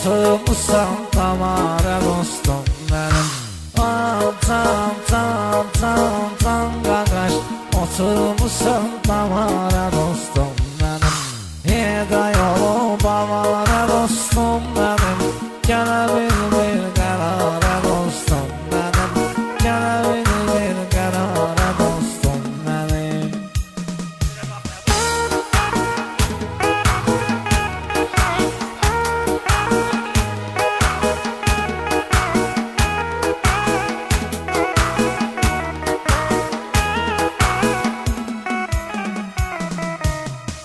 oturmuşsan damara dostum benim. Tam qardaş, oturmuşsan damara dostum benim. Yeda yolu bavara dostum benim. Gələ bir qərara dostum benim. Gələ bir qərara dostum benim.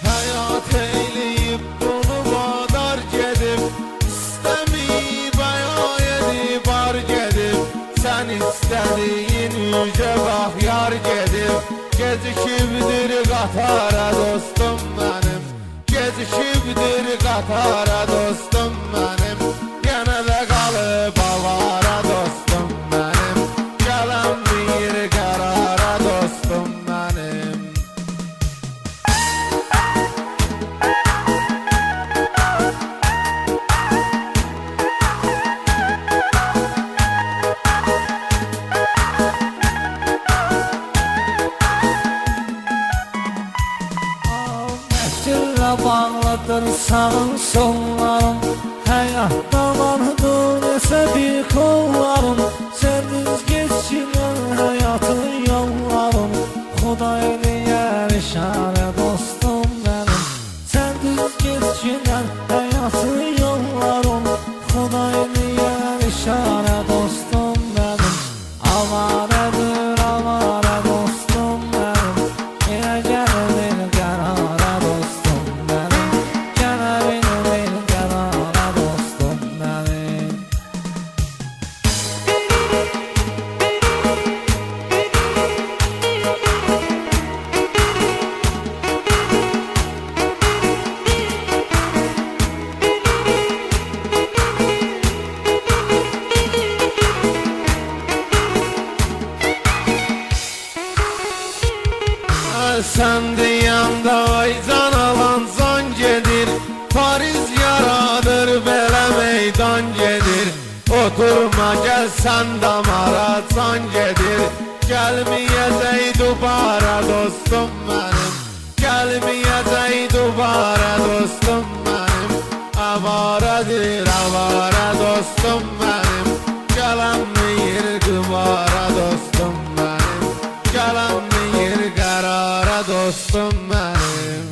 Hayat eyleyip dolu badar gedib, İstəmiyib ayaq edib ar gedib. Sən istədiyin yüce bahyar gedib. Gecikibdir qatara dostum mənim. Gecikibdir qatara dostum mənim. Yenə də qalıb avara dostum mənim. Gələn bir qərara dostum mənim. Məhkillə bağlıdır sağın sollarım. Həyatda vardır nesə bir kollarım. Sənsiz geçilən həyatın yollarım. Xuday eləyər işarə dostum mənim. Sənsiz geçilən həyatın yollarım. Xuday eləyər işarə dostum mənim. Avarədir avara dostum mənim. Yenə gəlir qərara dostum mənim. Gələ bir qərara dostum mənim. Sən deyəndə ay can alan can gedir. Paris yaradır belə meydan gedir. Oturma gəl sən damara can gedir. Gəlməyəcək dubara dostum mənim. Gəlməyəcək dubara dostum mənim. Avaradır avara dostum mənim. Gəlməyir dubara dostum mənim. Gəlməyir qərara dostum mənim.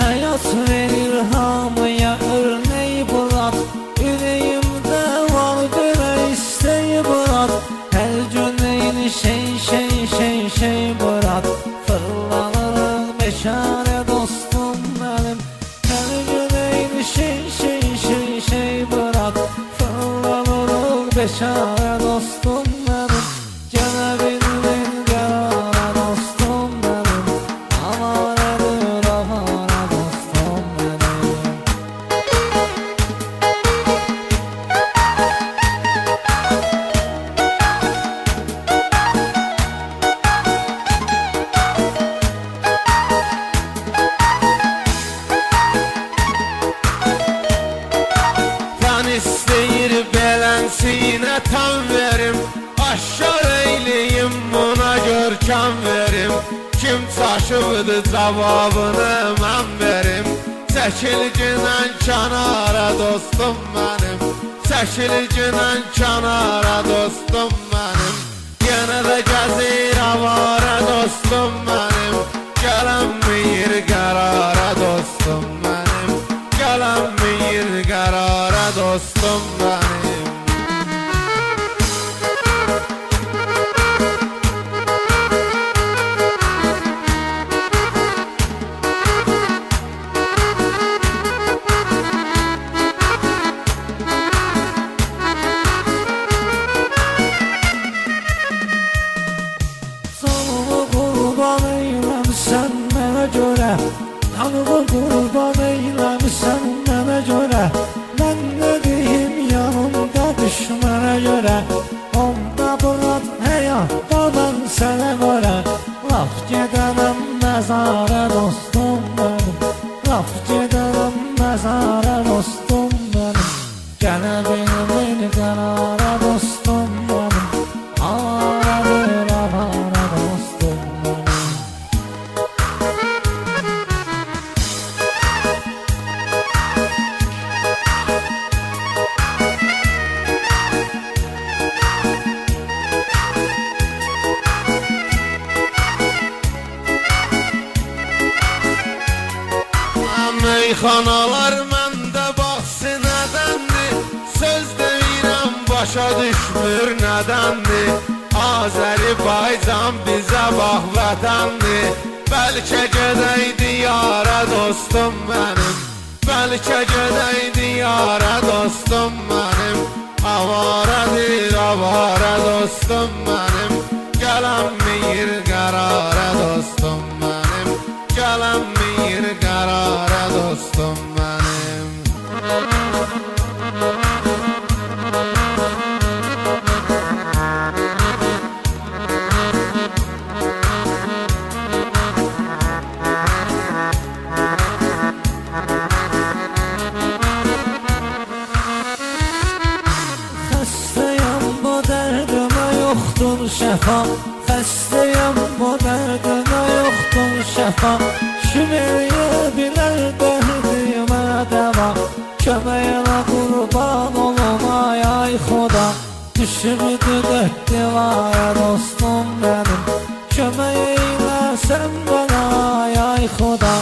Həyat verir hamıya örnək Bulat. Ürəyimdə var belə istək Bulat. Hər gün eyni şey Bulat. Fırlanırıq beşarə dostum mənim. Hər gün eyni şey Bulat. Fırlanırıq beşarə dostum mənim. Gələ bilmin qərara dostum mənim. Avarədir avara dostum mənim. Can istəyir beləsinə tam verim. Aşkar eyleyim buna görkəm verim. Kim çaşıbdı cavabını mən verim. Çəkil günən kənara dostum mənim. Çəkil günən kənara dostum mənim. Yenə də gəzir avara dostum mənim. Gələnməyir qərara dostum mənim. Gələnməyir qərara dostum mənim. görə Tanrı qurban eyləmişsən mənə görə Mən nə deyim yanımda düşmənə görə Onda Murad həyatda mən sənə görə Laf gedənəm məzara dostum mənim Laf gedənəm məzara dostum mənim Gələ bilmir qərara dostum mənim Avaradır avara dostum mənim Meyxanalar məndə baxsı nədəndir Söz deyirəm başa düşmür nədəndir Azərbaycan bizə bax vətəndir Bəlkə gedək diyara dostum mənim Bəlkə gedək diyara dostum mənim Avaradır avara dostum mənim Gələnmir qərara dostum mənim Gələnmir qərara dostum mənim Xəstəyəm bu dərdimə yoxdur şəfa Xəstəyəm bu dərdimə yoxdur şəfa Kim eləyə bilər dərdimə dəva Köməyinə qurban olum ay ay xuda Düşürdü dörd divara dostum mənim Kömək eyləsən mənə ay ay xuda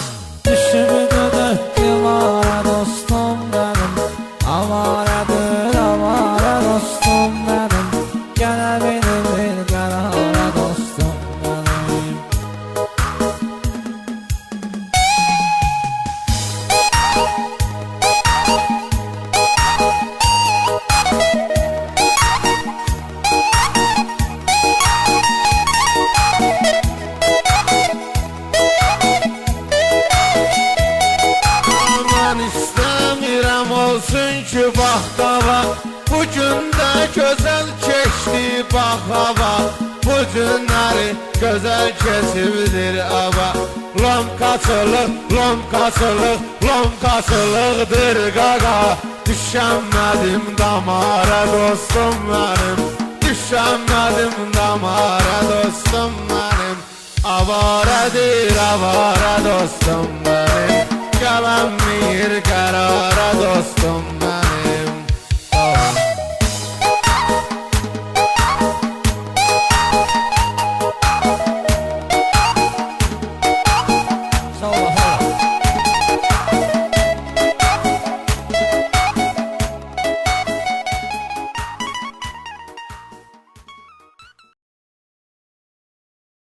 Düşürdü dörd divara dostum mənim Avaradır avara dostum mənim Gələ bilmir qərara dostum mənim Mən istəmirəm olsun ki vaxtava Bugün də gözəl keçdi bax hava Bu günləri gözəl keçibdir ava Lomkaçılıqdır qaqa Düşənmədim damara dostum mənim Düşənmədim damara dostum mənim Avaradır avara dostum mənim Gələnmir qərara dostum mənim